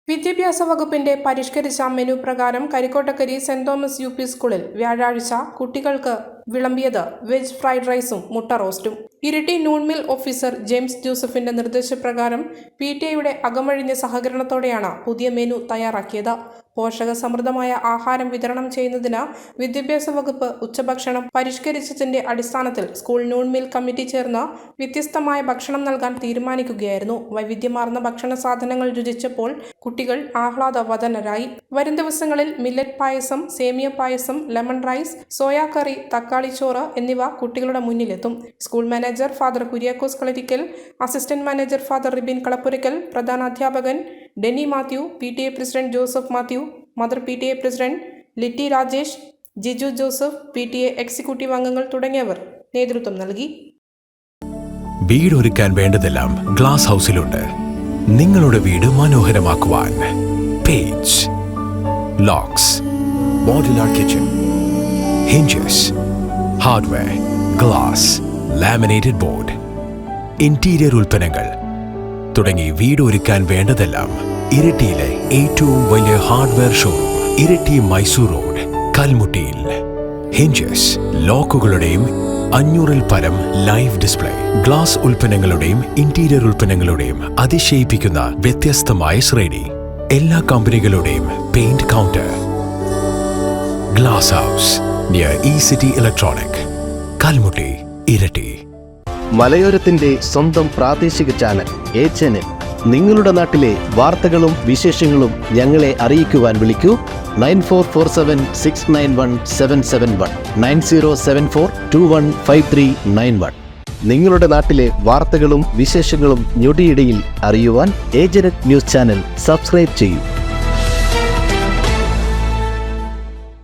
വിദ്യാഭ്യാസ വകുപ്പിന്റെ പരിഷ്കരിച്ച മെനു പ്രകാരം കരിക്കോട്ടക്കരി സെന്റ് തോമസ് യു.പി. സ്കൂളിൽ വ്യാഴാഴ്ച കുട്ടികൾക്ക് വിളമ്പിയത് വെജ് ഫ്രൈഡ് റൈസും മുട്ട റോസ്റ്റും. Iritty noon meal officer James ജോസഫിന്റെ നിർദ്ദേശപ്രകാരം PTA-യുടെ അകമഴിഞ്ഞ സഹകരണത്തോടെയാണ് പുതിയ മെനു തയ്യാറാക്കിയത്. പോഷകസമൃദ്ധമായ ആഹാരം വിതരണം ചെയ്യുന്നതിന് വിദ്യാഭ്യാസ വകുപ്പ് ഉച്ചഭക്ഷണം പരിഷ്കരിച്ചതിന്റെ അടിസ്ഥാനത്തിൽ സ്കൂൾ നൂൺ മിൽ കമ്മിറ്റി ചേർന്ന് വ്യത്യസ്തമായ ഭക്ഷണം നൽകാൻ തീരുമാനിക്കുകയായിരുന്നു. വൈവിധ്യമാർന്ന ഭക്ഷണ സാധനങ്ങൾ രുചിച്ചപ്പോൾ കുട്ടികൾ ആഹ്ലാദവദനരായി. വരും ദിവസങ്ങളിൽ മില്ലറ്റ് പായസം, സേമിയ പായസം, ലെമൺ റൈസ്, സോയാ കറി, തക്കാളിച്ചോറ് എന്നിവ കുട്ടികളുടെ മുന്നിലെത്തും. School manager father Kuriakose Kalarickal, assistant manager father Ribin Kalappurackal, പ്രധാനാധ്യാപകൻ Denny Mathew, PTA president Joseph Mathew, mother PTA president Litty Rajesh, Jiju Joseph, PTA executive അംഗങ്ങൾ തുടങ്ങിയവർ നേതൃത്വം നൽകി. വീടൊരുക്കാൻ വേണ്ടതെല്ലാം ഗ്ലാസ് ഹൗസിലുണ്ട്. നിങ്ങളുടെ വീട് മനോഹരമാക്കുവാൻ page locks, modular kitchen, hinges, hardware, glass, laminated board, interior ഉൽപ്പന്നങ്ങൾ തുടങ്ങി വീടൊരുക്കാൻ വേണ്ടതെല്ലാം ഇരിട്ടിയിലെ ഏറ്റവും വലിയ hardware showroom Iritty Mysore road കൽമുട്ടിയിൽ. ഹിഞ്ചസ്, ലോക്കുകളുടെയും 500-ൽ പരം ലൈവ് ഡിസ്പ്ലേ, ഗ്ലാസ് ഉൽപ്പന്നങ്ങളുടെയും ഇന്റീരിയർ ഉൽപ്പന്നങ്ങളുടെയും അതിശയിപ്പിക്കുന്ന വ്യത്യസ്തമായ ശ്രേണി, എല്ലാ കമ്പനികളുടെയും paint counter. Glass house near E-City electronic, Kalmutty, Iritty. മലയോരത്തിന്റെ സ്വന്തം പ്രാദേശിക ചാനൽ A ചാനൽ. നിങ്ങളുടെ നാട്ടിലെ വാർത്തകളും വിശേഷങ്ങളും ഞങ്ങളെ അറിയിക്കുവാൻ വിളിക്കൂ 9447691771 9074215391. നിങ്ങളുടെ നാട്ടിലെ വാർത്തകളും വിശേഷങ്ങളും ഞൊടിയിടയിൽ അറിയുവാൻ ഏജനറ്റ് ന്യൂസ് ചാനൽ സബ്സ്ക്രൈബ് ചെയ്യൂ.